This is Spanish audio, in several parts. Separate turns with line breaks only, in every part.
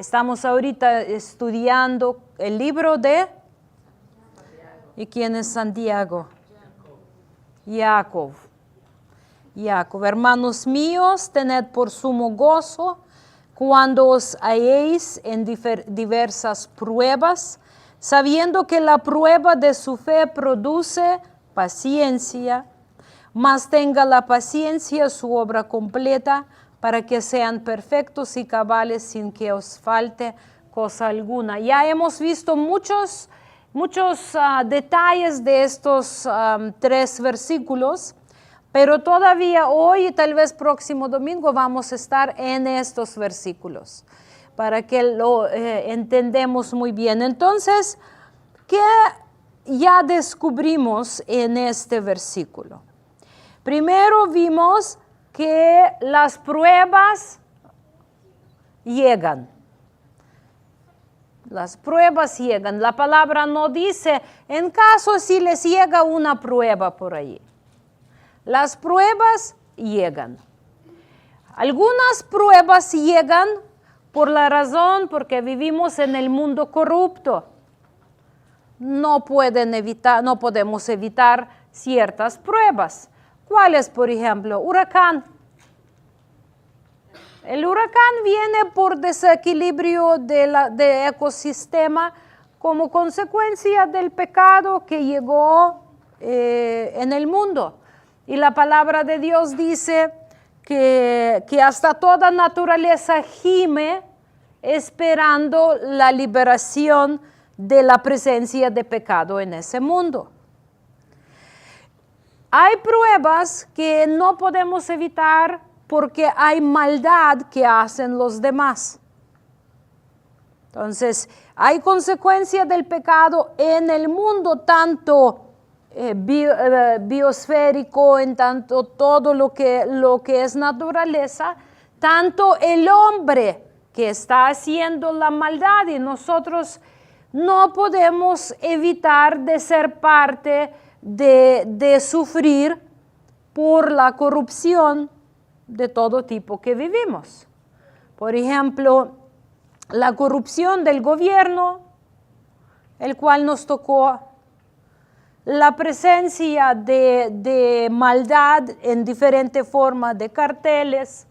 Estamos ahorita estudiando el libro de... ¿Y quién es Santiago? Jacob. Jacob. Hermanos míos, tened por sumo gozo cuando os halléis en diversas pruebas, sabiendo que la prueba de su fe produce paciencia, mas tenga la paciencia su obra completa, para que sean perfectos y cabales sin que os falte cosa alguna. Ya hemos visto muchos detalles de estos 3 versículos, pero todavía hoy y tal vez próximo domingo vamos a estar en estos versículos para que lo entendamos muy bien. Entonces, ¿qué ya descubrimos en este versículo? Primero vimos que las pruebas llegan. Las pruebas llegan. La palabra no dice, en caso si les llega una prueba por ahí. Las pruebas llegan. Algunas pruebas llegan por la razón porque vivimos en el mundo corrupto. No podemos evitar ciertas pruebas. ¿Cuáles, por ejemplo? Huracán. El huracán viene por desequilibrio de ecosistema como consecuencia del pecado que llegó en el mundo. Y la palabra de Dios dice que hasta toda naturaleza gime esperando la liberación de la presencia de pecado en ese mundo. Hay pruebas que no podemos evitar porque hay maldad que hacen los demás. Entonces, hay consecuencias del pecado en el mundo, tanto biosférico, en tanto todo lo que es naturaleza, tanto el hombre que está haciendo la maldad, y nosotros no podemos evitar de ser parte de sufrir por la corrupción de todo tipo que vivimos. Por ejemplo, la corrupción del gobierno, el cual nos tocó, la presencia de maldad en diferentes formas de carteles,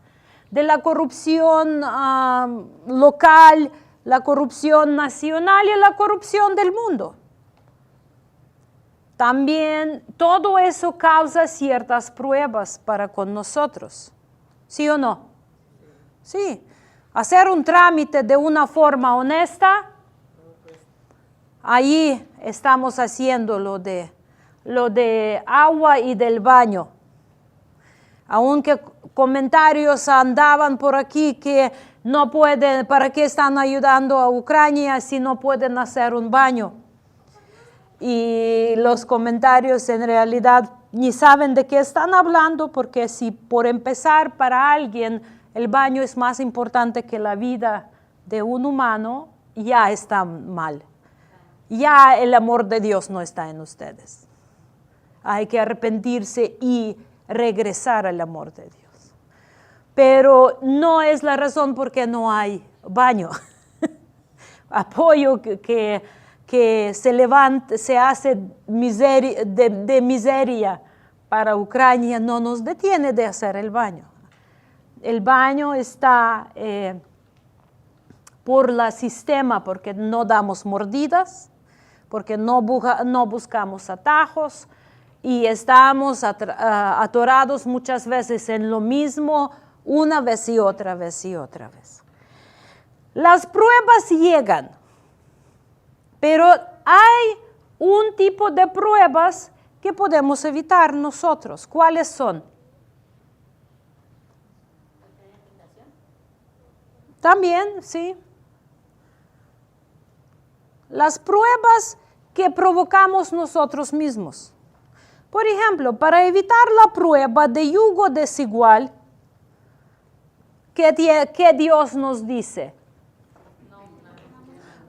de la corrupción local, la corrupción nacional y la corrupción del mundo. También todo eso causa ciertas pruebas para con nosotros. ¿Sí o no? Sí. Hacer un trámite de una forma honesta, ahí estamos haciendo lo de agua y del baño. Aunque comentarios andaban por aquí que no pueden, ¿para qué están ayudando a Ucrania si no pueden hacer un baño? Y los comentarios en realidad ni saben de qué están hablando, porque si por empezar para alguien el baño es más importante que la vida de un humano, ya está mal. Ya el amor de Dios no está en ustedes. Hay que arrepentirse y regresar al amor de Dios. Pero no es la razón por qué no hay baño. Apoyo que se levante, se hace de miseria para Ucrania, no nos detiene de hacer el baño. El baño está por el sistema, porque no damos mordidas, porque no buscamos atajos y estamos atorados muchas veces en lo mismo, una vez y otra vez y otra vez. Las pruebas llegan. Pero hay un tipo de pruebas que podemos evitar nosotros. ¿Cuáles son? También, sí. Las pruebas que provocamos nosotros mismos. Por ejemplo, para evitar la prueba de yugo desigual, ¿qué Dios nos dice?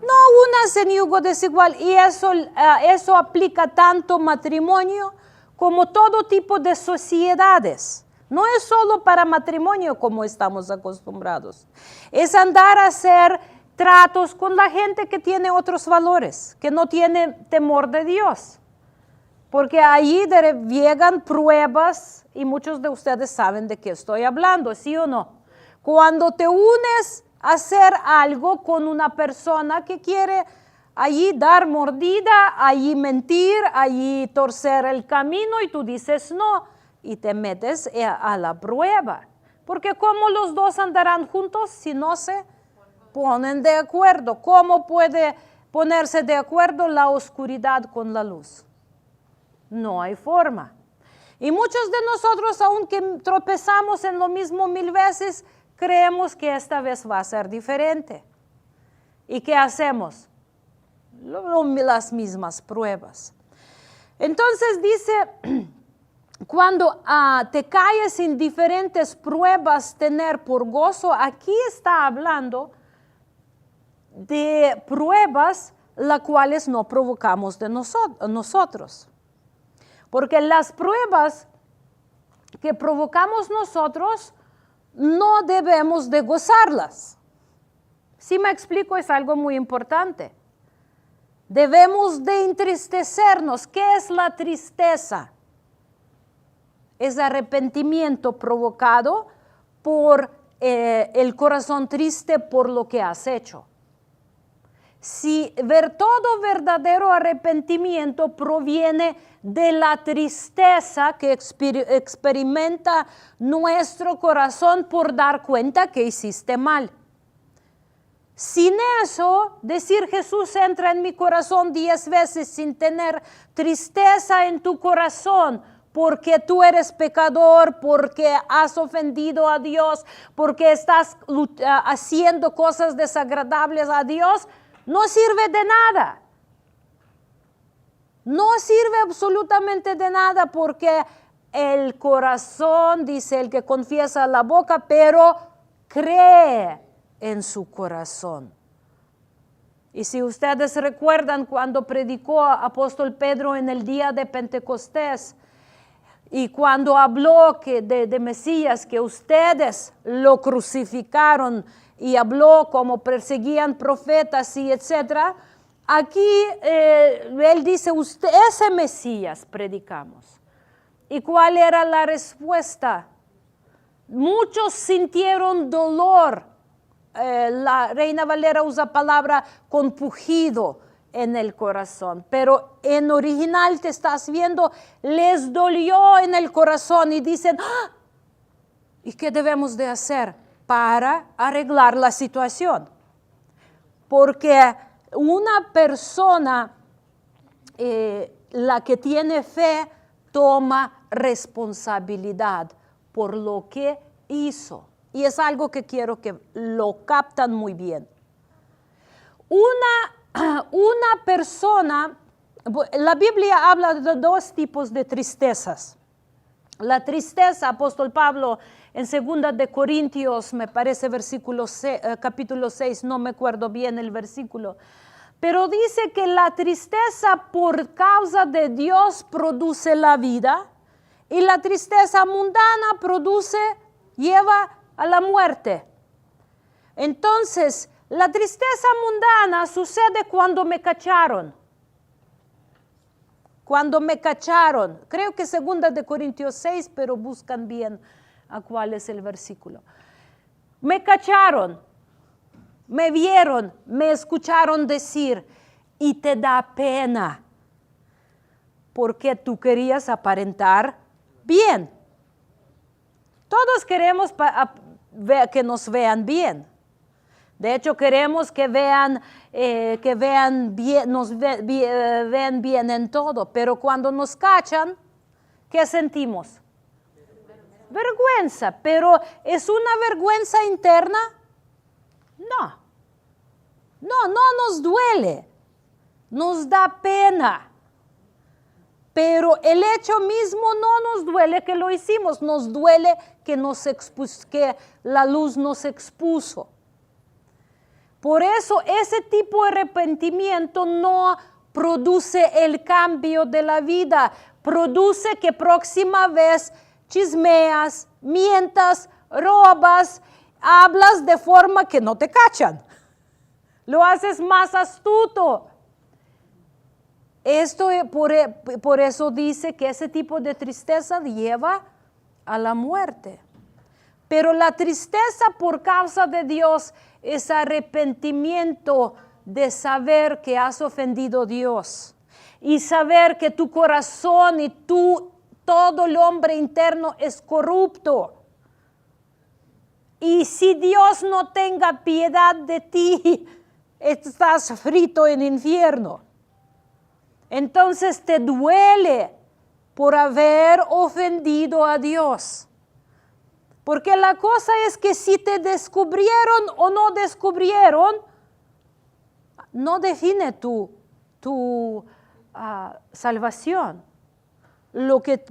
No unas en yugo desigual, y eso aplica tanto matrimonio como todo tipo de sociedades. No es solo para matrimonio como estamos acostumbrados. Es andar a hacer tratos con la gente que tiene otros valores, que no tiene temor de Dios. Porque allí llegan pruebas y muchos de ustedes saben de qué estoy hablando, ¿sí o no? Cuando te unes a hacer algo con una persona que quiere allí dar mordida, allí mentir, allí torcer el camino y tú dices no y te metes a la prueba. Porque ¿cómo los dos andarán juntos si no se ponen de acuerdo? ¿Cómo puede ponerse de acuerdo la oscuridad con la luz? No hay forma. Y muchos de nosotros, aunque tropezamos en lo mismo 1000 veces, creemos que esta vez va a ser diferente. ¿Y qué hacemos? Las mismas pruebas. Entonces dice, cuando te caes en diferentes pruebas, tener por gozo, aquí está hablando de pruebas las cuales no provocamos de nosotros. Porque las pruebas que provocamos nosotros no debemos de gozarlas. Si me explico, es algo muy importante. Debemos de entristecernos. ¿Qué es la tristeza? Es arrepentimiento provocado por el corazón triste por lo que has hecho. Si todo verdadero arrepentimiento proviene de la tristeza que experimenta nuestro corazón por dar cuenta que hiciste mal. Sin eso, decir Jesús entra en mi corazón 10 veces sin tener tristeza en tu corazón, porque tú eres pecador, porque has ofendido a Dios, porque estás haciendo cosas desagradables a Dios, no sirve de nada. No sirve absolutamente de nada porque el corazón, dice el que confiesa la boca, pero cree en su corazón. Y si ustedes recuerdan cuando predicó apóstol Pedro en el día de Pentecostés y cuando habló de Mesías, que ustedes lo crucificaron y habló como perseguían profetas y etcétera, aquí él dice, ese Mesías predicamos. ¿Y cuál era la respuesta? Muchos sintieron dolor. La Reina Valera usa palabra compungido en el corazón, pero en original te estás viendo, les dolió en el corazón y dicen, ¡ah! ¿Y qué debemos de hacer para arreglar la situación? Porque una persona, la que tiene fe, toma responsabilidad por lo que hizo. Y es algo que quiero que lo captan muy bien. Una persona, la Biblia habla de 2 tipos de tristezas. La tristeza, apóstol Pablo, en 2 de Corintios, me parece capítulo 6, no me acuerdo bien el versículo, pero dice que la tristeza por causa de Dios produce la vida y la tristeza mundana lleva a la muerte. Entonces, la tristeza mundana sucede cuando me cacharon. Cuando me cacharon, creo que 2 de Corintios 6, pero buscan bien a cuál es el versículo. Me cacharon, me vieron, me escucharon decir y te da pena porque tú querías aparentar bien. Todos queremos que nos vean bien. De hecho, queremos que vean bien, vean bien en todo. Pero cuando nos cachan, ¿qué sentimos? Vergüenza. ¿Pero es una vergüenza interna? No. No nos duele. Nos da pena. Pero el hecho mismo no nos duele que lo hicimos. Nos duele que la luz nos expuso. Por eso ese tipo de arrepentimiento no produce el cambio de la vida. Produce que próxima vez chismeas, mientas, robas, hablas de forma que no te cachan. Lo haces más astuto. Esto por eso dice que ese tipo de tristeza lleva a la muerte. Pero la tristeza por causa de Dios es arrepentimiento de saber que has ofendido a Dios y saber que tu corazón y todo el hombre interno es corrupto. Y si Dios no tenga piedad de ti, estás frito en el infierno. Entonces te duele por haber ofendido a Dios. Porque la cosa es que si te descubrieron o no descubrieron, no define tu salvación.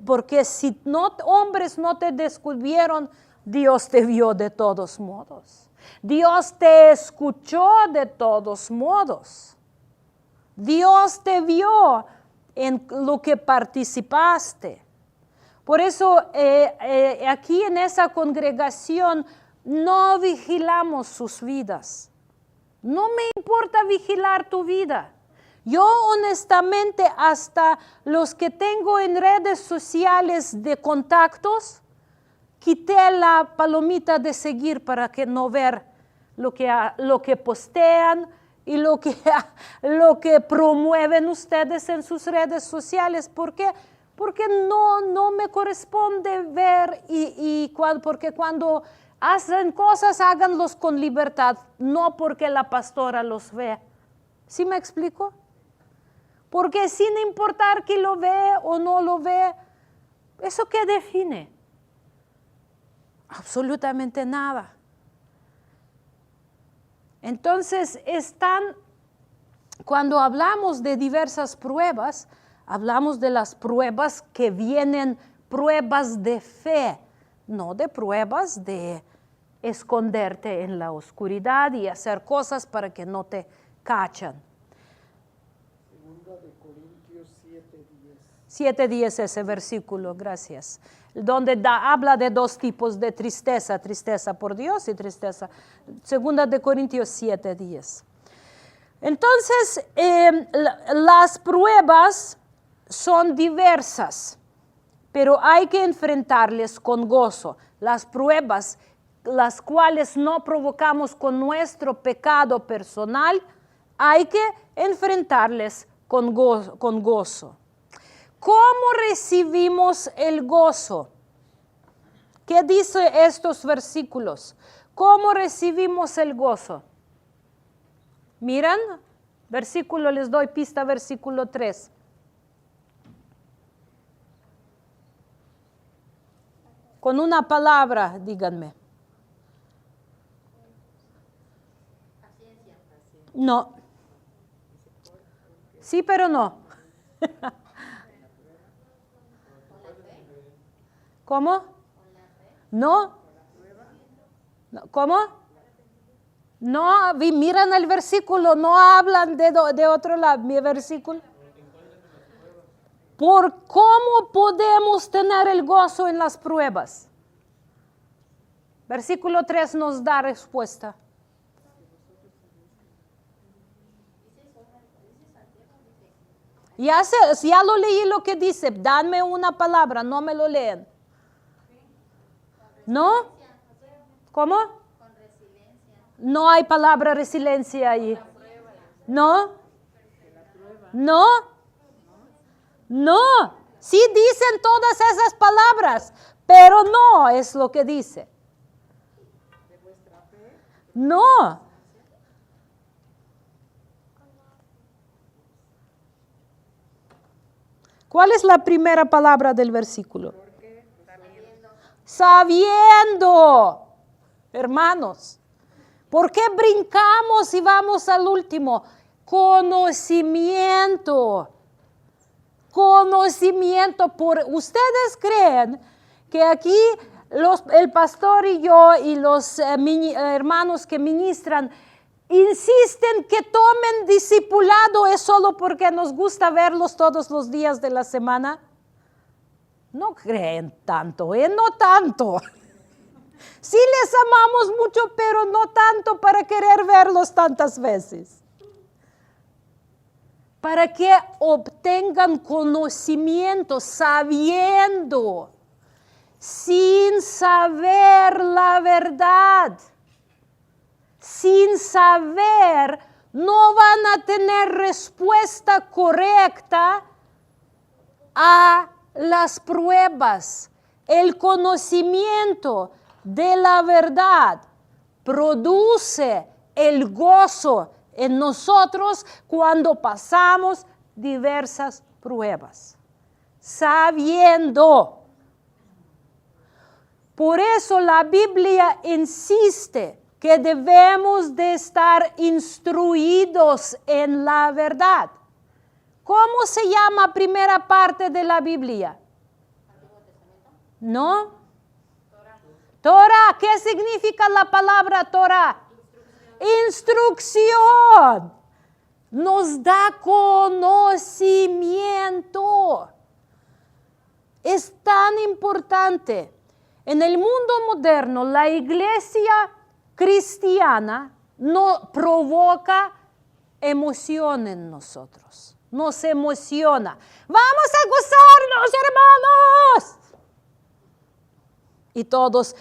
Porque si hombres no te descubrieron, Dios te vio de todos modos. Dios te escuchó de todos modos. Dios te vio en lo que participaste. Por eso aquí en esa congregación no vigilamos sus vidas. No me importa vigilar tu vida. Yo honestamente hasta los que tengo en redes sociales de contactos, quité la palomita de seguir para que no ver lo que postean y lo que promueven ustedes en sus redes sociales. ¿Por qué? Porque no me corresponde ver porque cuando hacen cosas, háganlos con libertad, no porque la pastora los ve. ¿Sí me explico? Porque sin importar que lo ve o no lo ve, ¿eso qué define? Absolutamente nada. Entonces, cuando hablamos de diversas pruebas, hablamos de las pruebas que vienen, pruebas de fe, no de pruebas de esconderte en la oscuridad y hacer cosas para que no te cachan.
Segunda de Corintios 7:10.
7:10 ese versículo, gracias. Donde habla de dos tipos de tristeza, tristeza por Dios y tristeza. Segunda de Corintios 7:10. Entonces, las pruebas son diversas, pero hay que enfrentarles con gozo. Las pruebas, las cuales no provocamos con nuestro pecado personal, hay que enfrentarles con gozo. ¿Cómo recibimos el gozo? ¿Qué dice estos versículos? ¿Cómo recibimos el gozo? Miran, les doy pista, versículo 3. Con una palabra, díganme. No. Sí, pero no. ¿Cómo? No. ¿Cómo? No, miran el versículo, no hablan de otro lado, mi versículo. ¿Por cómo podemos tener el gozo en las pruebas? Versículo 3 nos da respuesta. Ya lo leí lo que dice, dame una palabra, no me lo leen. ¿No? ¿Cómo? No hay palabra resiliencia ahí. ¿No? ¿No? No. Sí dicen todas esas palabras, pero no es lo que dice. No. ¿Cuál es la primera palabra del versículo? Sabiendo, hermanos. ¿Por qué brincamos y vamos al último? Conocimiento. Conocimiento. ¿Ustedes creen que aquí el pastor y yo y los hermanos que ministran insisten que tomen discipulado es solo porque nos gusta verlos todos los días de la semana? No creen tanto, no tanto. Sí les amamos mucho, pero no tanto para querer verlos tantas veces. Para que obtengan conocimiento, sabiendo, sin saber la verdad. Sin saber, no van a tener respuesta correcta a las pruebas. El conocimiento de la verdad produce el gozo en nosotros cuando pasamos diversas pruebas. Sabiendo. Por eso la Biblia insiste que debemos de estar instruidos en la verdad. ¿Cómo se llama primera parte de la Biblia? ¿No? Torah. ¿Qué significa la palabra Torah? Instrucción. Nos da conocimiento. Es tan importante. En el mundo moderno, la iglesia cristiana no provoca emoción en nosotros. Nos emociona. ¡Vamos a gozarnos, hermanos! Y todos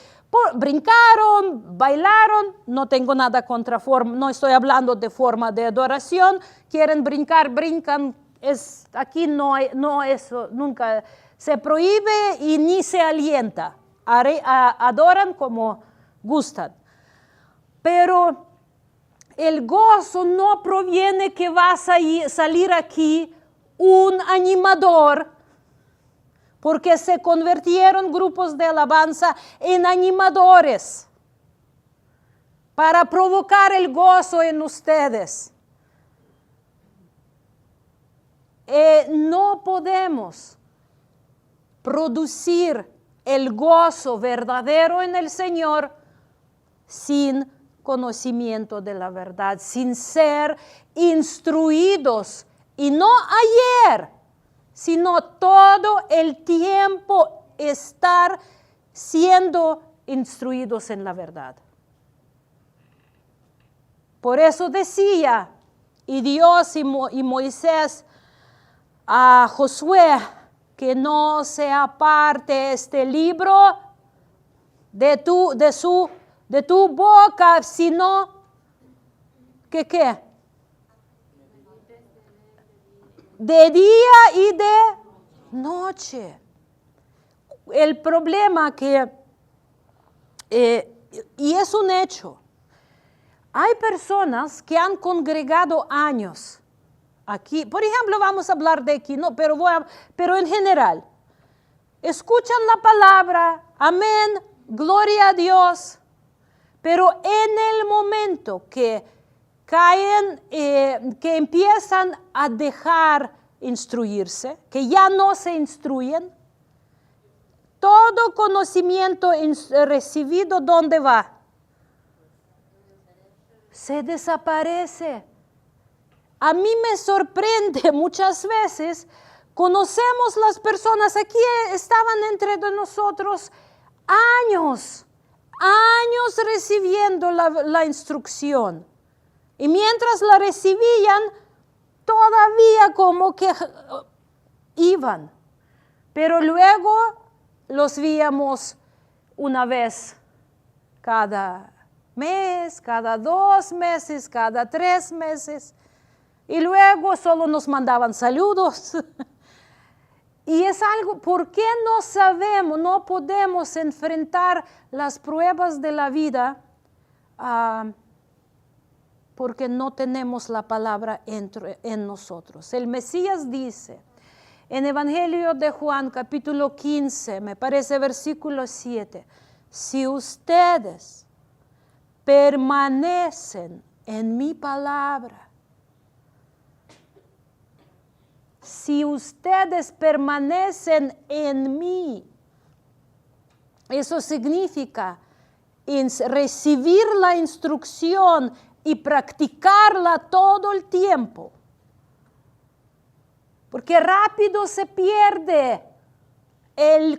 brincaron, bailaron. No tengo nada contra forma, no estoy hablando de forma de adoración. Quieren brincar, brincan. Aquí no eso nunca se prohíbe y ni se alienta. Adoran como gustan. Pero el gozo no proviene que va a salir aquí un animador, porque se convirtieron grupos de alabanza en animadores para provocar el gozo en ustedes. No podemos producir el gozo verdadero en el Señor sin conocimiento de la verdad, sin ser instruidos, y no ayer, sino todo el tiempo estar siendo instruidos en la verdad. Por eso decía, y Dios y Moisés a Josué, que no se aparte este libro de tu boca, sino que ¿qué? De día y de noche. El problema y es un hecho, hay personas que han congregado años aquí. Por ejemplo, vamos a hablar de aquí, no, pero en general, escuchan la palabra, amén, gloria a Dios. Pero en el momento que caen, que empiezan a dejar instruirse, que ya no se instruyen, todo conocimiento recibido, ¿dónde va? Se desaparece. A mí me sorprende muchas veces, conocemos las personas, aquí estaban entre nosotros años recibiendo la instrucción. Y mientras la recibían, todavía como que iban. Pero luego los veíamos una vez cada mes, cada 2 meses, cada 3 meses. Y luego solo nos mandaban saludos. Y es algo, ¿por qué no sabemos, no podemos enfrentar las pruebas de la vida? Porque no tenemos la palabra en nosotros. El Mesías dice, en Evangelio de Juan, capítulo 15, me parece versículo 7, si ustedes permanecen en mi palabra, si ustedes permanecen en mí, eso significa recibir la instrucción y practicarla todo el tiempo. Porque rápido se pierde la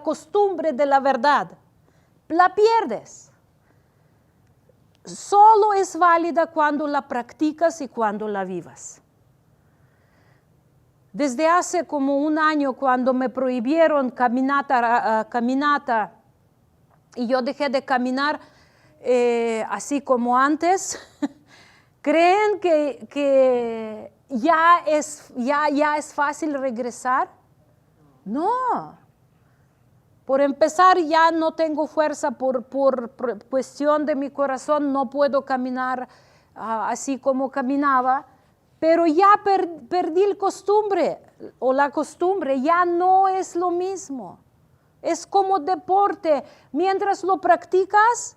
costumbre de la verdad. la pierdes. Solo es válida cuando la practicas y cuando la vivas. Desde hace como un año, cuando me prohibieron caminata y yo dejé de caminar así como antes, ¿creen que ya es fácil regresar? No. Por empezar, ya no tengo fuerza por cuestión de mi corazón, no puedo caminar así como caminaba, pero ya perdí la costumbre, ya no es lo mismo. Es como deporte, mientras lo practicas,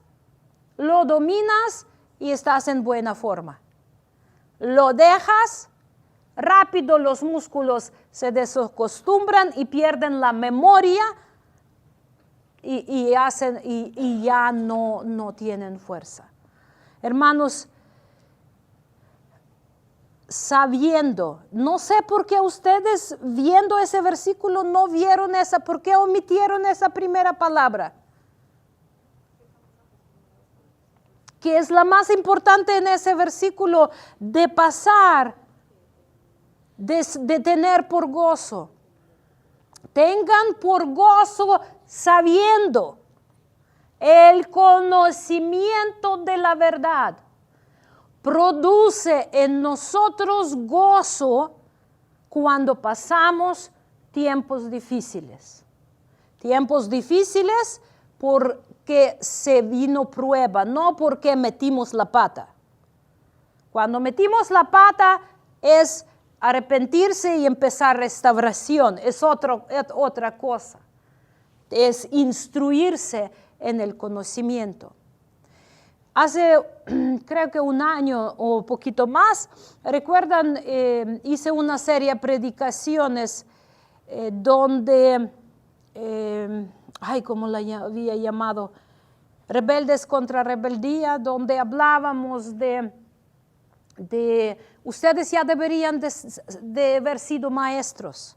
lo dominas y estás en buena forma. Lo dejas, rápido los músculos se desacostumbran y pierden la memoria y ya no tienen fuerza. Hermanos, sabiendo, no sé por qué ustedes viendo ese versículo no vieron ¿por qué omitieron esa primera palabra? Que es la más importante en ese versículo, de pasar, de tener por gozo. Tengan por gozo sabiendo el conocimiento de la verdad. Produce en nosotros gozo cuando pasamos tiempos difíciles. Tiempos difíciles porque se vino prueba, no porque metimos la pata. Cuando metimos la pata es arrepentirse y empezar restauración, es otra cosa. Es instruirse en el conocimiento. Hace, creo que un año o poquito más, recuerdan, hice una serie de predicaciones donde, ¿cómo la había llamado? Rebeldes contra rebeldía, donde hablábamos de ustedes ya deberían de haber sido maestros.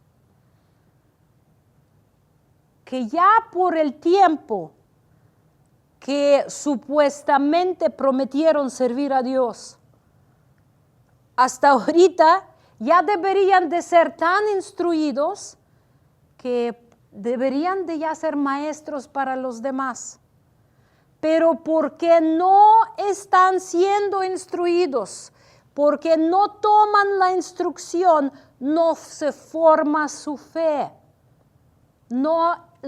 Que ya por el tiempo que supuestamente prometieron servir a Dios, hasta ahorita ya deberían de ser tan instruidos que deberían de ya ser maestros para los demás. Pero porque no están siendo instruidos, porque no toman la instrucción, no se forma su fe.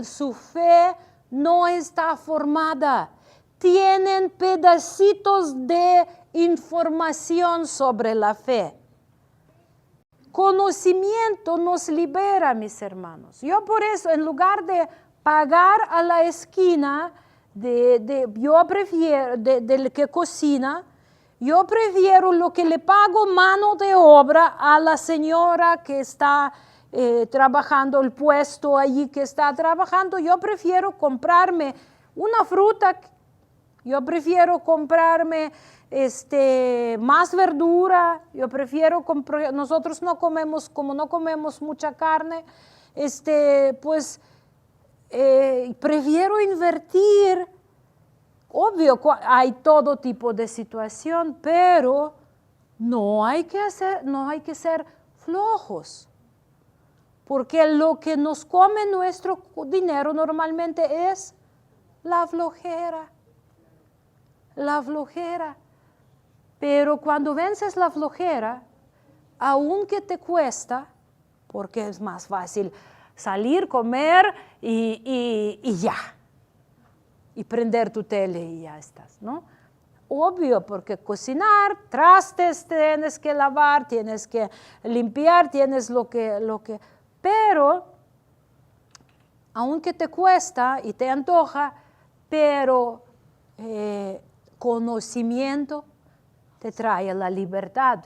Su fe no está formada. Tienen pedacitos de información sobre la fe. Conocimiento nos libera, mis hermanos. Yo por eso, en lugar de pagar a la esquina, yo prefiero, del que cocina, yo prefiero lo que le pago mano de obra a la señora que está trabajando, el puesto allí que está trabajando. Yo prefiero comprarme una fruta, yo prefiero comprarme más verdura, yo prefiero comprar, nosotros no comemos, como no comemos mucha carne, prefiero invertir. Obvio, hay todo tipo de situación, pero no hay que ser flojos. Porque lo que nos come nuestro dinero normalmente es la flojera. La flojera. Pero cuando vences la flojera, aunque te cuesta, porque es más fácil salir, comer y ya. Y prender tu tele y ya estás, ¿no? Obvio, porque cocinar, trastes tienes que lavar, tienes que limpiar, tienes lo que... Pero, aunque te cuesta y te antoja, pero conocimiento te trae la libertad.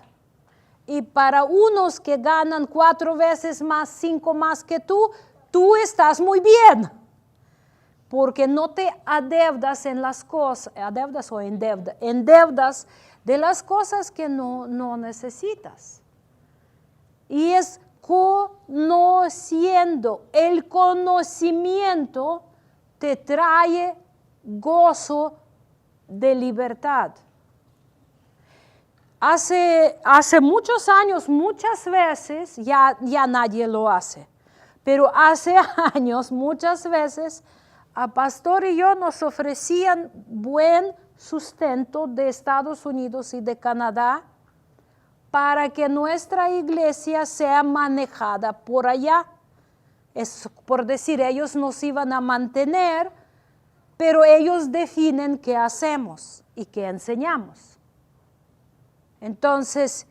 Y para unos que ganan 4 veces más, 5 más que tú estás muy bien. Porque no te adeudas en las cosas, endeudas de las cosas que no necesitas. Y es conociendo, el conocimiento te trae gozo de libertad. Hace muchos años, muchas veces, ya nadie lo hace, pero hace años, muchas veces, a pastor y yo nos ofrecían buen sustento de Estados Unidos y de Canadá para que nuestra iglesia sea manejada por allá. Es por decir, ellos nos iban a mantener, pero ellos definen qué hacemos y qué enseñamos. Entonces,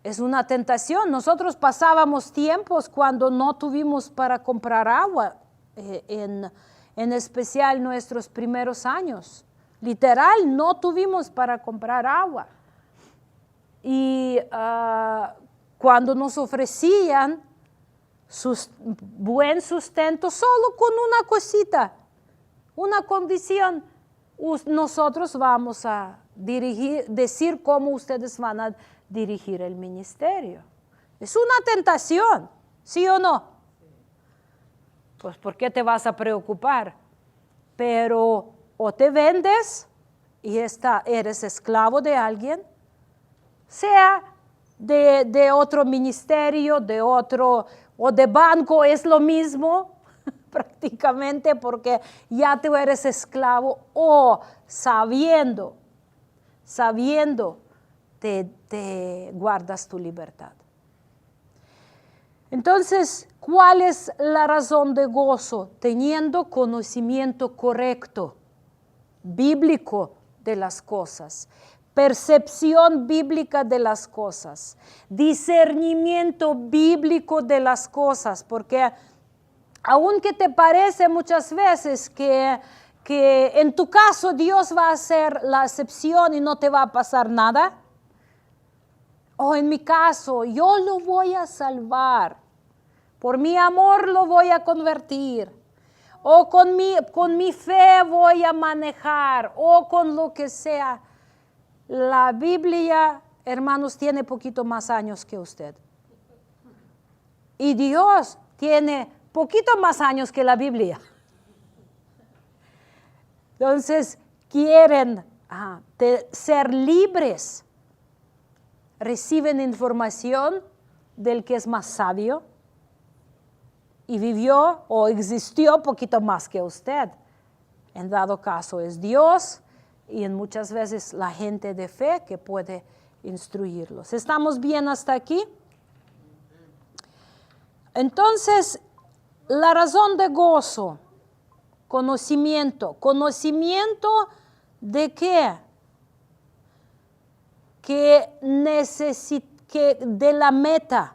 es una tentación. Nosotros pasábamos tiempos cuando no tuvimos para comprar agua, en especial nuestros primeros años. Literal, no tuvimos para comprar agua. Y cuando nos ofrecían buen sustento, solo con una cosita, una condición, nosotros vamos a decir cómo ustedes van a dirigir el ministerio. Es una tentación, ¿sí o no? Pues ¿por qué te vas a preocupar? Pero o te vendes y eres esclavo de alguien, sea de otro ministerio, de otro, o de banco, es lo mismo prácticamente, porque ya tú eres esclavo, o sabiendo te guardas tu libertad. Entonces, ¿cuál es la razón de gozo? Teniendo conocimiento correcto, bíblico de las cosas, percepción bíblica de las cosas, discernimiento bíblico de las cosas, porque aunque te parece muchas veces que en tu caso Dios va a hacer la excepción y no te va a pasar nada, o en mi caso yo lo voy a salvar, por mi amor lo voy a convertir, o con mi fe voy a manejar, o con lo que sea. La Biblia, hermanos, tiene poquito más años que usted. Y Dios tiene poquito más años que la Biblia. Entonces, quieren ser libres. Reciben información del que es más sabio y vivió o existió poquito más que usted. En dado caso es Dios y en muchas veces la gente de fe que puede instruirlos. ¿Estamos bien hasta aquí? Entonces, la razón de gozo, conocimiento. ¿Conocimiento de qué? Que de la meta.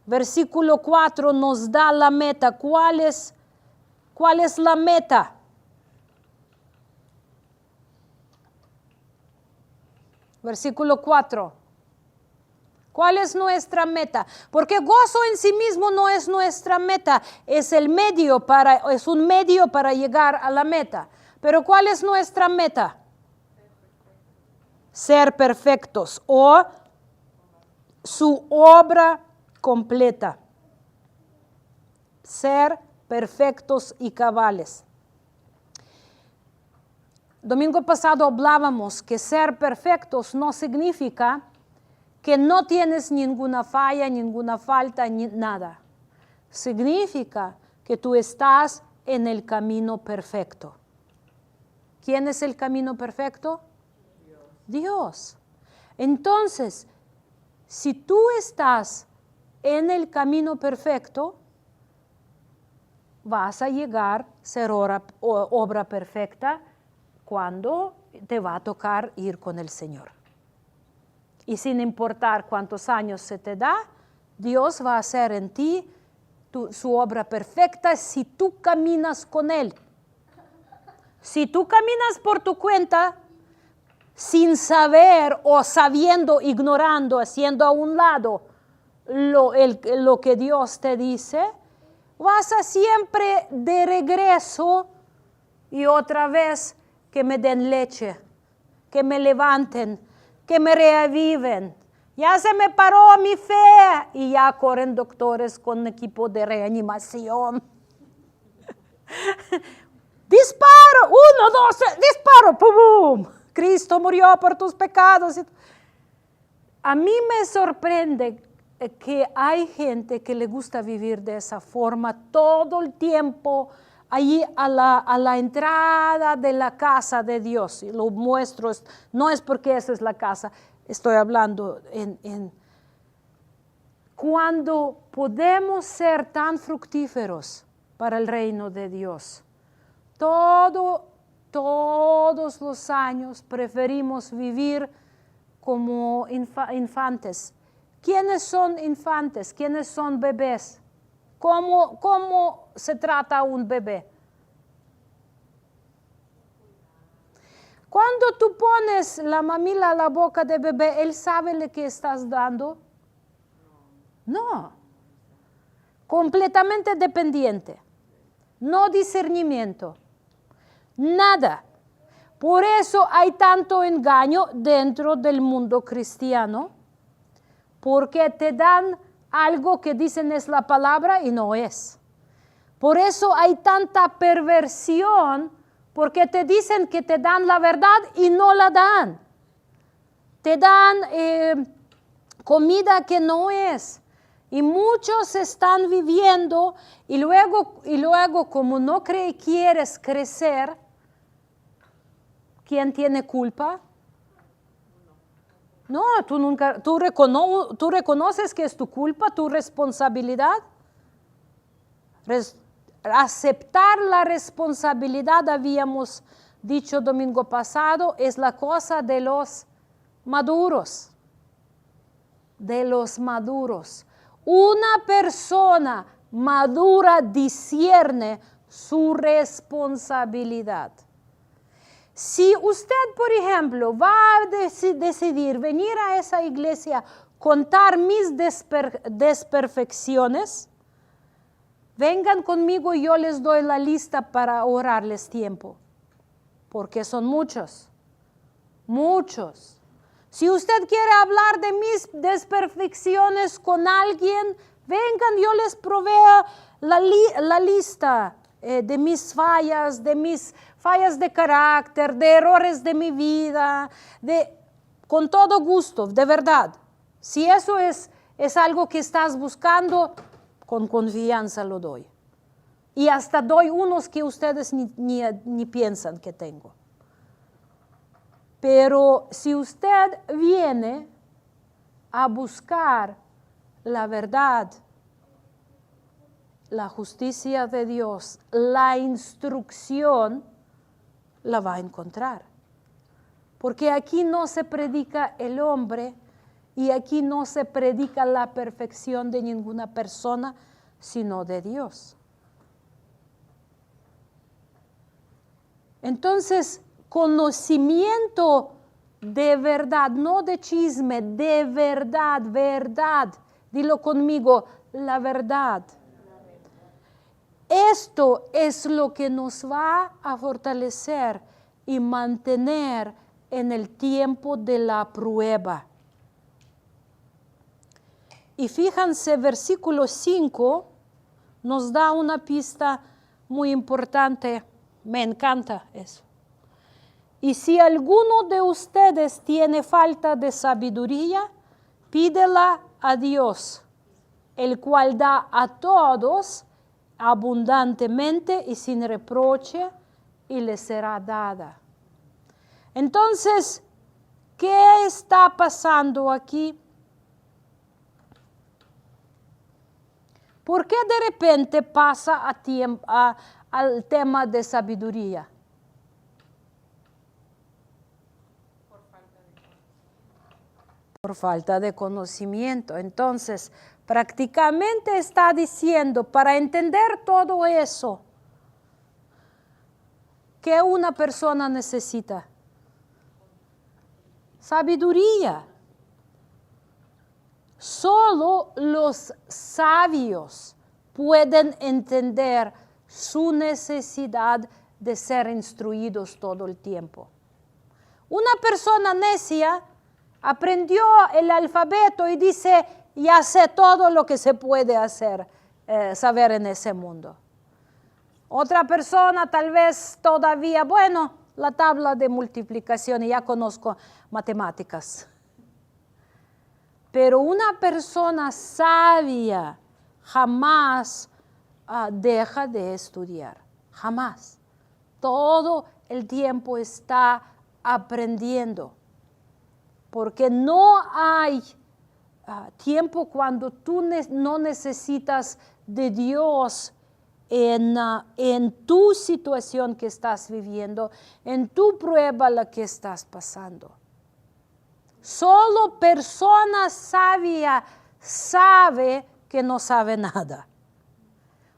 Versículo 4 nos da la meta. ¿Cuál es la meta? Versículo 4. ¿Cuál es nuestra meta? Porque gozo en sí mismo no es nuestra meta, es un medio para llegar a la meta. Pero ¿cuál es nuestra meta? Ser perfectos o su obra completa. Ser perfectos y cabales. Domingo pasado hablábamos que ser perfectos no significa que no tienes ninguna falla, ninguna falta, nada. Significa que tú estás en el camino perfecto. ¿Quién es el camino perfecto? Dios. Entonces, si tú estás en el camino perfecto, vas a llegar a ser obra perfecta cuando te va a tocar ir con el Señor. Y sin importar cuántos años se te da, Dios va a hacer en ti su obra perfecta si tú caminas con Él. Si tú caminas por tu cuenta, sin saber o sabiendo, ignorando, haciendo a un lado lo que Dios te dice, vas a siempre de regreso y otra vez que me den leche, que me levanten, que me reaviven. Ya se me paró mi fe y ya corren doctores con equipo de reanimación. Disparo, 12, disparo, ¡pum! ¡Pum! Cristo murió por tus pecados. A mí me sorprende que hay gente que le gusta vivir de esa forma todo el tiempo, allí a la entrada de la casa de Dios. Y lo muestro, no es porque esa es la casa, estoy hablando cuando podemos ser tan fructíferos para el reino de Dios. Todos los años preferimos vivir como infantes. ¿Quiénes son infantes? ¿Quiénes son bebés? ¿Cómo se trata a un bebé? Cuando tú pones la mamila a la boca del bebé, ¿él sabe lo que estás dando? No. Completamente dependiente. No discernimiento. Nada. Por eso hay tanto engaño dentro del mundo cristiano, porque te dan algo que dicen es la palabra y no es. Por eso hay tanta perversión, porque te dicen que te dan la verdad y no la dan. Te dan comida que no es. Y muchos están viviendo y luego como no quieres crecer, ¿quién tiene culpa? No, tú reconoces que es tu culpa, tu responsabilidad. Aceptar la responsabilidad, habíamos dicho domingo pasado, es la cosa de los maduros. De los maduros. Una persona madura discierne su responsabilidad. Si usted, por ejemplo, va a decidir venir a esa iglesia, contar mis desperfecciones, vengan conmigo y yo les doy la lista para ahorrarles tiempo, porque son muchos, muchos. Si usted quiere hablar de mis desperfecciones con alguien, vengan, yo les proveo la lista de mis fallas de carácter, de errores de mi vida, con todo gusto, de verdad. Si eso es algo que estás buscando, con confianza lo doy. Y hasta doy unos que ustedes ni piensan que tengo. Pero si usted viene a buscar la verdad, la justicia de Dios, la instrucción, la va a encontrar. Porque aquí no se predica el hombre y aquí no se predica la perfección de ninguna persona, sino de Dios. Entonces, conocimiento de verdad, no de chisme, de verdad, verdad. Dilo conmigo, la verdad. Esto es lo que nos va a fortalecer y mantener en el tiempo de la prueba. Y fíjense, versículo 5 nos da una pista muy importante. Me encanta eso. Y si alguno de ustedes tiene falta de sabiduría, pídela a Dios, el cual da a todos abundantemente y sin reproche, y le será dada. Entonces, ¿qué está pasando aquí? ¿Por qué de repente pasa al tema de sabiduría? Por falta de conocimiento. Entonces, prácticamente está diciendo, para entender todo eso, ¿qué una persona necesita? Sabiduría. Solo los sabios pueden entender su necesidad de ser instruidos todo el tiempo. Una persona necia aprendió el alfabeto y dice, ya sé todo lo que se puede saber en ese mundo. Otra persona tal vez todavía, bueno, la tabla de multiplicación y ya conozco matemáticas. Pero una persona sabia jamás deja de estudiar, jamás. Todo el tiempo está aprendiendo, porque no hay tiempo cuando tú no necesitas de Dios en tu situación que estás viviendo, en tu prueba la que estás pasando. Solo persona sabia sabe que no sabe nada.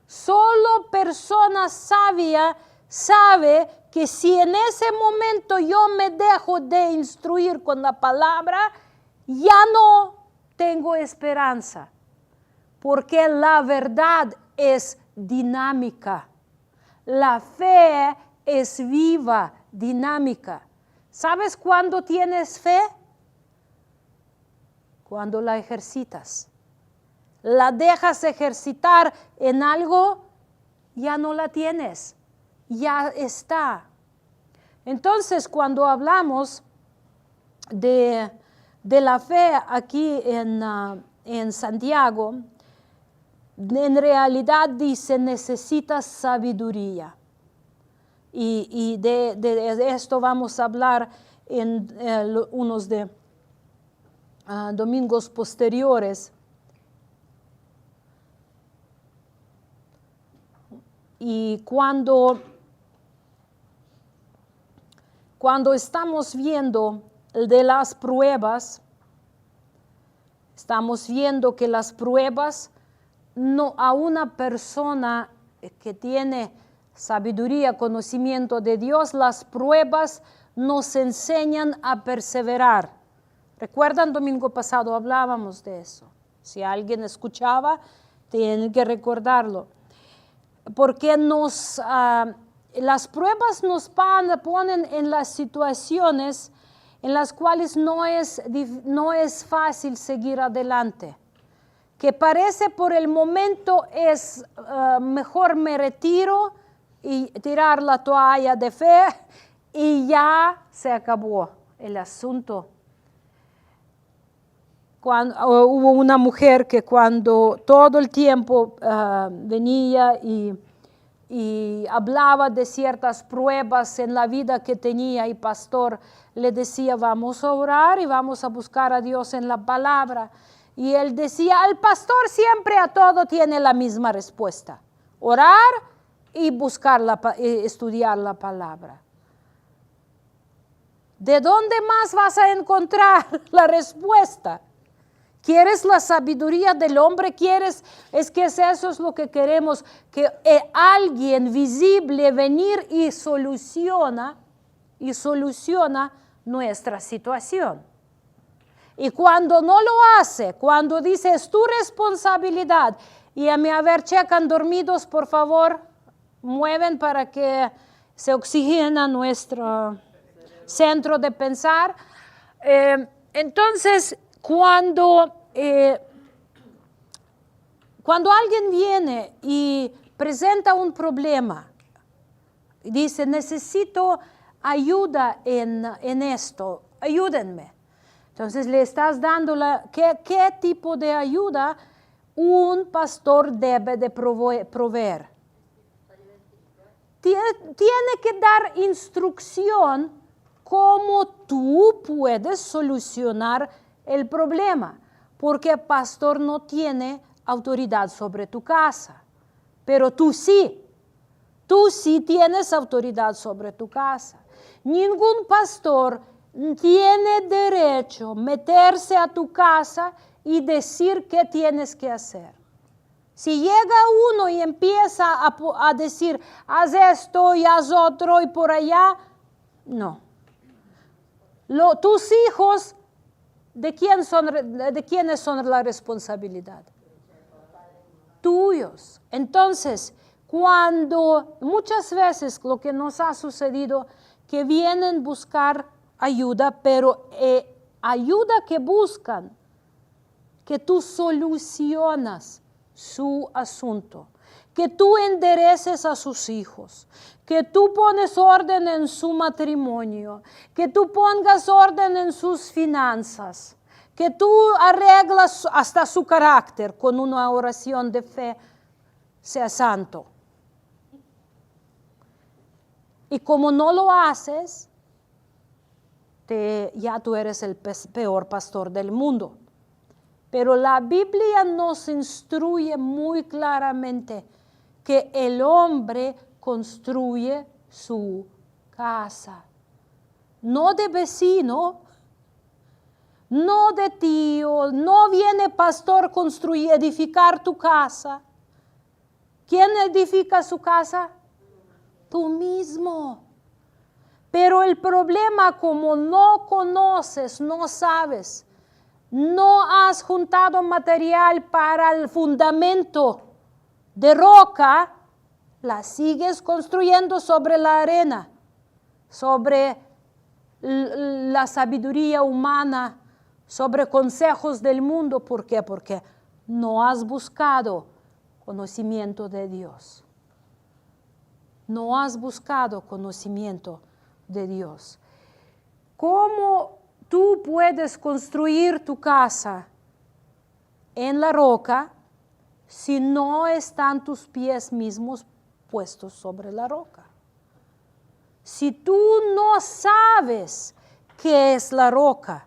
Solo persona sabia sabe que si en ese momento yo me dejo de instruir con la palabra, ya no tengo esperanza, porque la verdad es dinámica. La fe es viva, dinámica. ¿Sabes cuándo tienes fe? Cuando la ejercitas. La dejas ejercitar en algo, ya no la tienes, ya está. Entonces, cuando hablamos de la fe aquí en Santiago, en realidad dice, necesitas sabiduría. Y de esto vamos a hablar en unos de domingos posteriores. Y cuando estamos viendo de las pruebas, estamos viendo que las pruebas, no, a una persona que tiene sabiduría, conocimiento de Dios, las pruebas nos enseñan a perseverar. ¿Recuerdan? Domingo pasado hablábamos de eso. Si alguien escuchaba, tienen que recordarlo. Porque las pruebas nos ponen en las situaciones en las cuales no es fácil seguir adelante. Que parece por el momento es mejor me retiro y tirar la toalla de fe y ya se acabó el asunto. Hubo una mujer que cuando todo el tiempo venía y hablaba de ciertas pruebas en la vida que tenía, y pastor le decía, vamos a orar y vamos a buscar a Dios en la palabra. Y él decía, el pastor siempre a todo tiene la misma respuesta, orar y estudiar la palabra. ¿De dónde más vas a encontrar la respuesta? ¿Quieres la sabiduría del hombre? Es que eso es lo que queremos, que alguien visible venir y soluciona nuestra situación. Y cuando no lo hace, cuando dice es tu responsabilidad, y a ver, checan dormidos, por favor, mueven para que se oxigena nuestro centro de pensar. Entonces, cuando alguien viene y presenta un problema, dice, necesito ayuda en esto, ayúdenme. Entonces le estás dando ¿qué tipo de ayuda un pastor debe de proveer? Tiene que dar instrucción cómo tú puedes solucionar el problema, porque el pastor no tiene autoridad sobre tu casa, pero tú sí tienes autoridad sobre tu casa. Ningún pastor tiene derecho a meterse a tu casa y decir qué tienes que hacer. Si llega uno y empieza a decir, haz esto y haz otro y por allá, no. Tus hijos, ¿de quiénes son la responsabilidad? Tuyos. Entonces, muchas veces lo que nos ha sucedido, que vienen a buscar ayuda, pero ayuda que buscan, que tú solucionas su asunto, que tú endereces a sus hijos, que tú pones orden en su matrimonio, que tú pongas orden en sus finanzas, que tú arreglas hasta su carácter con una oración de fe, sea santo. Y como no lo haces, ya tú eres el peor pastor del mundo. Pero la Biblia nos instruye muy claramente que el hombre construye su casa. No de vecino, no de tío, no viene pastor construir, edificar tu casa. ¿Quién edifica su casa? Tú mismo. Pero el problema, como no conoces, no sabes, no has juntado material para el fundamento de roca, la sigues construyendo sobre la arena, sobre la sabiduría humana, sobre consejos del mundo. ¿Por qué? Porque no has buscado conocimiento de Dios. No has buscado conocimiento de Dios. ¿Cómo tú puedes construir tu casa en la roca si no están tus pies mismos puestos sobre la roca? Si tú no sabes qué es la roca,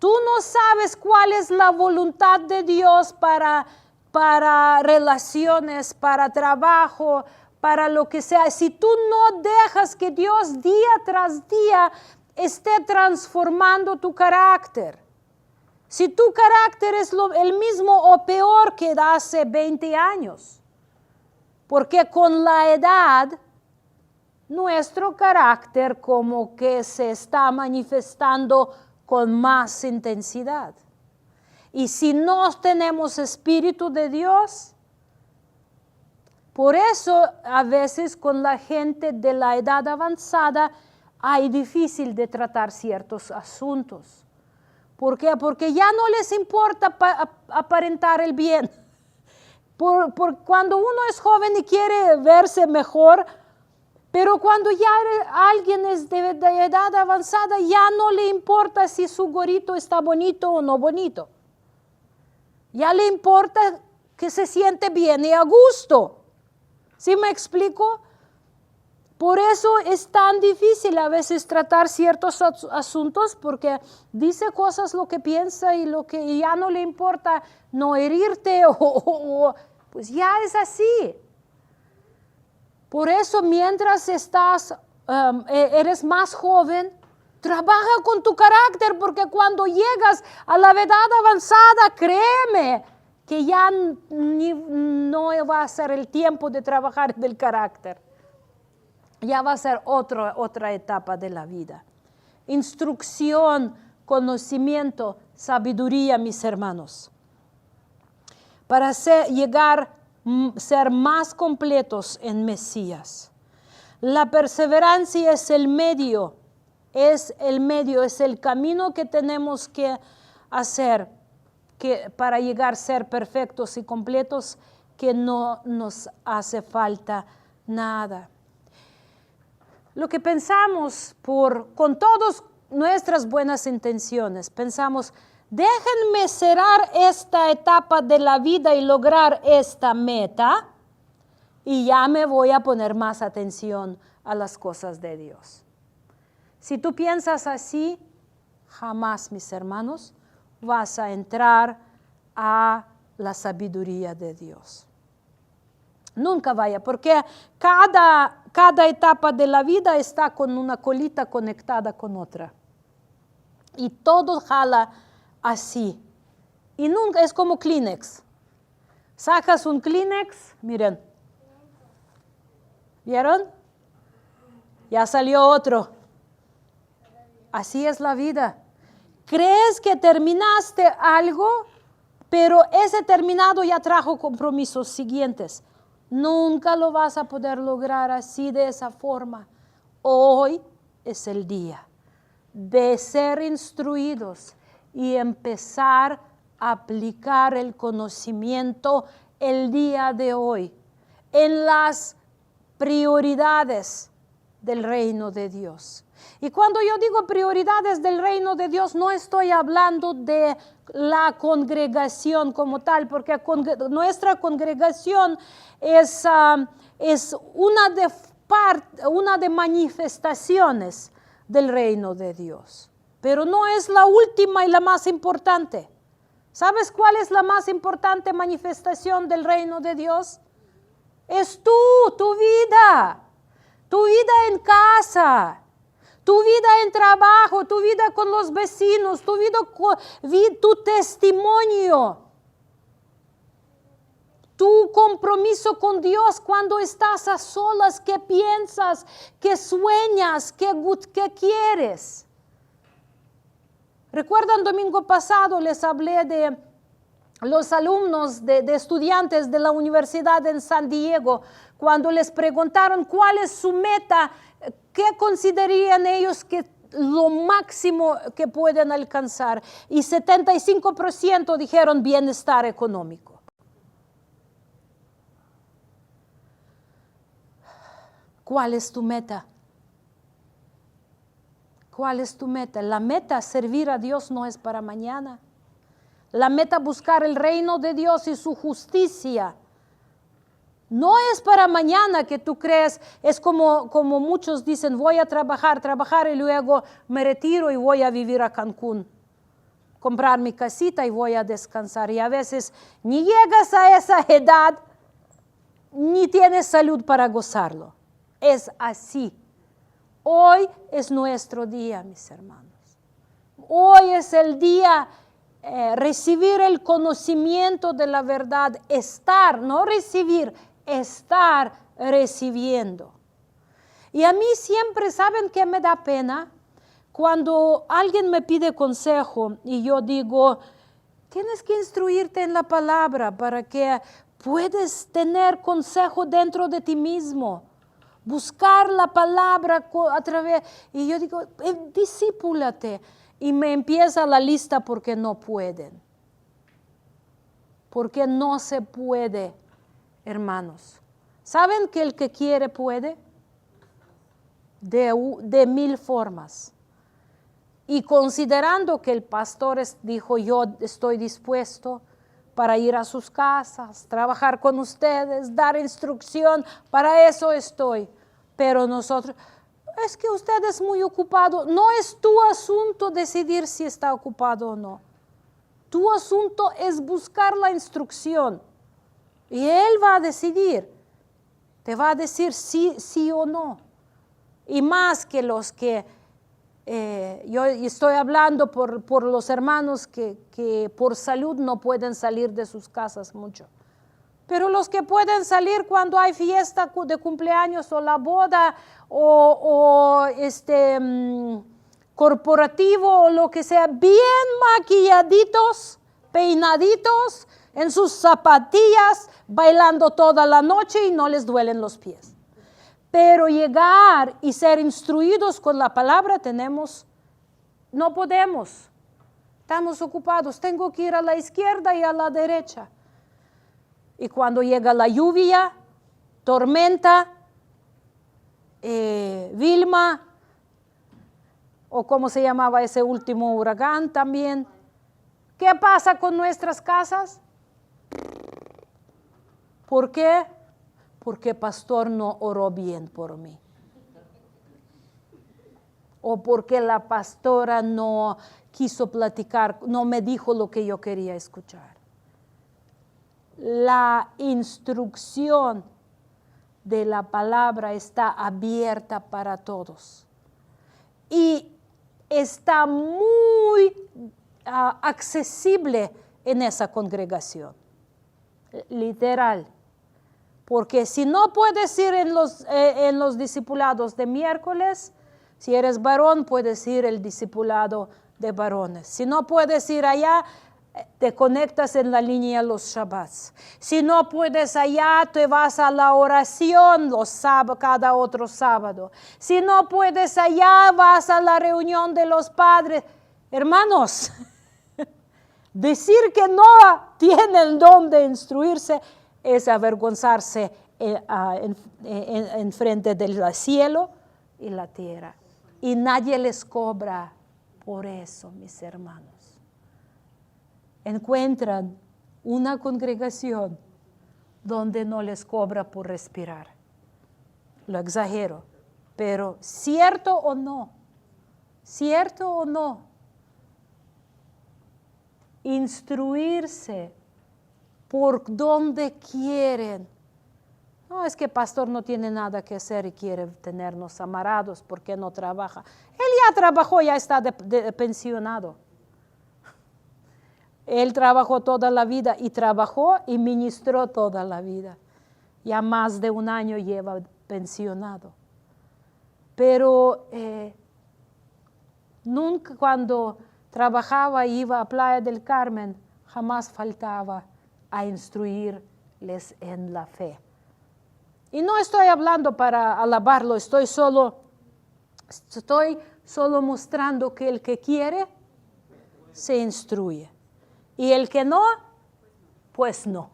tú no sabes cuál es la voluntad de Dios para relaciones, para trabajo, para lo que sea. Si tú no dejas que Dios día tras día esté transformando tu carácter, si tu carácter es el mismo o peor que hace 20 años, porque con la edad nuestro carácter como que se está manifestando con más intensidad. Y si no tenemos espíritu de Dios, por eso a veces con la gente de la edad avanzada hay difícil de tratar ciertos asuntos. ¿Por qué? Porque ya no les importa aparentar el bien. Cuando uno es joven y quiere verse mejor, pero cuando ya alguien es de edad avanzada, ya no le importa si su gorrito está bonito o no bonito. Ya le importa que se siente bien y a gusto. ¿Sí me explico? Por eso es tan difícil a veces tratar ciertos asuntos, porque dice cosas lo que piensa y lo que ya no le importa no herirte pues ya es así. Por eso mientras eres más joven, trabaja con tu carácter, porque cuando llegas a la edad avanzada, créeme que ya no va a ser el tiempo de trabajar del carácter. Ya va a ser otra etapa de la vida. Instrucción, conocimiento, sabiduría, mis hermanos. Para ser más completos en Mesías. La perseverancia es el medio, es el camino que tenemos que hacer para llegar a ser perfectos y completos, que no nos hace falta nada. Lo que pensamos con todas nuestras buenas intenciones, pensamos, déjenme cerrar esta etapa de la vida y lograr esta meta, y ya me voy a poner más atención a las cosas de Dios. Si tú piensas así, jamás, mis hermanos, vas a entrar a la sabiduría de Dios. Nunca vaya, porque cada etapa de la vida está con una colita conectada con otra. Y todo jala así. Y nunca es como Kleenex. Sacas un Kleenex, miren. ¿Vieron? Ya salió otro. Así es la vida. Crees que terminaste algo, pero ese terminado ya trajo compromisos siguientes. Nunca lo vas a poder lograr así, de esa forma. Hoy es el día de ser instruidos y empezar a aplicar el conocimiento el día de hoy. en las prioridades del reino de Dios. Y cuando yo digo prioridades del reino de Dios, no estoy hablando de la congregación como tal, porque nuestra congregación es una de manifestaciones del reino de Dios, pero no es la última y la más importante. ¿Sabes cuál es la más importante manifestación del reino de Dios? Es tu vida en casa, tu vida en trabajo, tu vida con los vecinos, tu testimonio, tu compromiso con Dios cuando estás a solas, qué piensas, qué sueñas, qué quieres. ¿Recuerdan domingo pasado les hablé de los alumnos de estudiantes de la universidad en San Diego, cuando les preguntaron cuál es su meta, qué considerarían ellos que lo máximo que pueden alcanzar? Y 75% dijeron bienestar económico. ¿Cuál es tu meta? ¿Cuál es tu meta? La meta, servir a Dios, no es para mañana. La meta, buscar el reino de Dios y su justicia, no es para mañana, que tú crees. Es como muchos dicen, voy a trabajar y luego me retiro y voy a vivir a Cancún, comprar mi casita y voy a descansar. Y a veces ni llegas a esa edad, ni tienes salud para gozarlo. Es así. Hoy es nuestro día, mis hermanos. Hoy es el día recibir el conocimiento de la verdad, estar, no recibir, estar recibiendo. Y a mí siempre, ¿saben qué me da pena? Cuando alguien me pide consejo y yo digo, tienes que instruirte en la palabra para que puedas tener consejo dentro de ti mismo. Buscar la palabra a través, y yo digo, discípulate, y me empieza la lista porque no pueden. Porque no se puede, hermanos. ¿Saben que el que quiere puede? De 1000 formas. Y considerando que el pastor dijo, yo estoy dispuesto para ir a sus casas, trabajar con ustedes, dar instrucción, para eso estoy. Pero nosotros, es que usted es muy ocupado. No es tu asunto decidir si está ocupado o no. Tu asunto es buscar la instrucción. Y Él va a decidir. Te va a decir sí o no. Y más que los que, yo estoy hablando por los hermanos que por salud no pueden salir de sus casas mucho. Pero los que pueden salir cuando hay fiesta de cumpleaños o la boda o corporativo o lo que sea, bien maquilladitos, peinaditos, en sus zapatillas, bailando toda la noche y no les duelen los pies. Pero llegar y ser instruidos con la palabra no podemos. Estamos ocupados, tengo que ir a la izquierda y a la derecha. Y cuando llega la lluvia, tormenta, Vilma, o como se llamaba ese último huracán también, ¿qué pasa con nuestras casas? ¿Por qué? Porque pastor no oró bien por mí. O porque la pastora no quiso platicar, no me dijo lo que yo quería escuchar. La instrucción de la palabra está abierta para todos. Y está muy accesible en esa congregación. Literal. Porque si no puedes ir en los discipulados de miércoles, si eres varón, puedes ir el discipulado de varones. Si no puedes ir allá, te conectas en la línea los Shabbats. Si no puedes allá, te vas a la oración cada otro sábado. Si no puedes allá, vas a la reunión de los padres. Hermanos, decir que no tiene el don de instruirse es avergonzarse en frente del cielo y la tierra. Y nadie les cobra por eso, mis hermanos. Encuentran una congregación donde no les cobra por respirar. Lo exagero, pero cierto o no, instruirse por donde quieren. No, es que el pastor no tiene nada que hacer y quiere tenernos amarrados porque no trabaja. Él ya trabajó, ya está pensionado. Él trabajó toda la vida y trabajó y ministró toda la vida. Ya más de un año lleva pensionado. Pero nunca cuando trabajaba y iba a Playa del Carmen, jamás faltaba a instruirles en la fe. Y no estoy hablando para alabarlo, estoy solo mostrando que el que quiere, se instruye. Y el que no, pues no.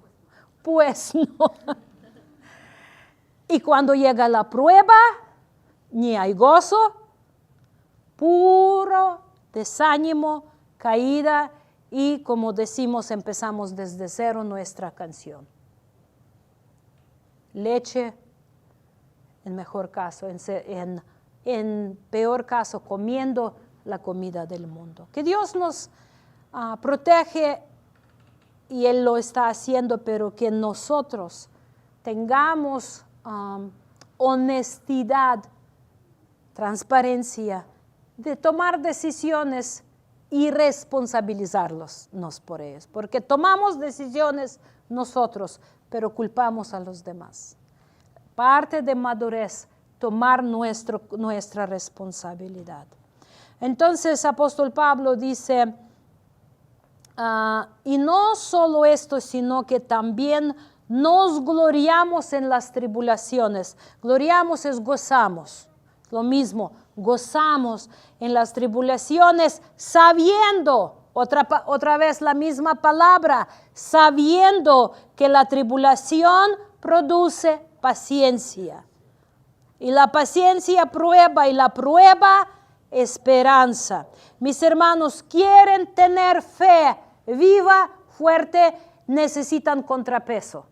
Y cuando llega la prueba, ni hay gozo, puro desánimo, caída, y como decimos, empezamos desde cero nuestra canción. Leche, en mejor caso, en peor caso, comiendo la comida del mundo. Que Dios nos protege, y Él lo está haciendo, pero que nosotros tengamos honestidad, transparencia, de tomar decisiones y responsabilizarnos por ellos. Porque tomamos decisiones nosotros, pero culpamos a los demás. Parte de madurez, tomar nuestra responsabilidad. Entonces, apóstol Pablo dice, y no solo esto, sino que también nos gloriamos en las tribulaciones. Gloriamos es gozamos, lo mismo, gozamos en las tribulaciones sabiendo, otra vez la misma palabra, sabiendo que la tribulación produce paciencia. Y la paciencia prueba, y la prueba esperanza. Mis hermanos, quieren tener fe viva, fuerte, necesitan contrapeso.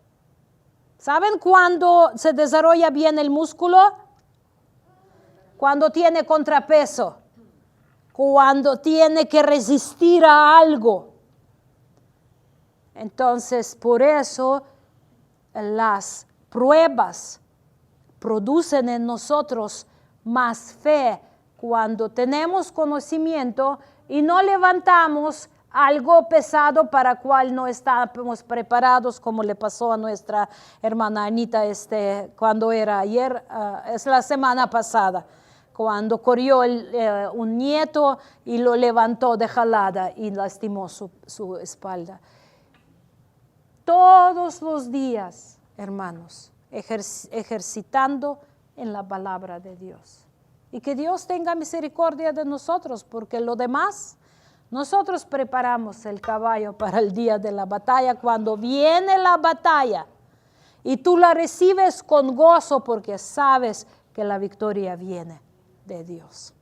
¿Saben cuándo se desarrolla bien el músculo? Cuando tiene contrapeso, cuando tiene que resistir a algo. Entonces, por eso las pruebas producen en nosotros más fe cuando tenemos conocimiento y no levantamos algo pesado para cual no estábamos preparados, como le pasó a nuestra hermana Anita cuando era ayer, es la semana pasada, cuando corrió un nieto y lo levantó de jalada y lastimó su espalda. Todos los días, hermanos, ejercitando en la palabra de Dios. Y que Dios tenga misericordia de nosotros, porque lo demás, nosotros preparamos el caballo para el día de la batalla, cuando viene la batalla, y tú la recibes con gozo porque sabes que la victoria viene de Dios.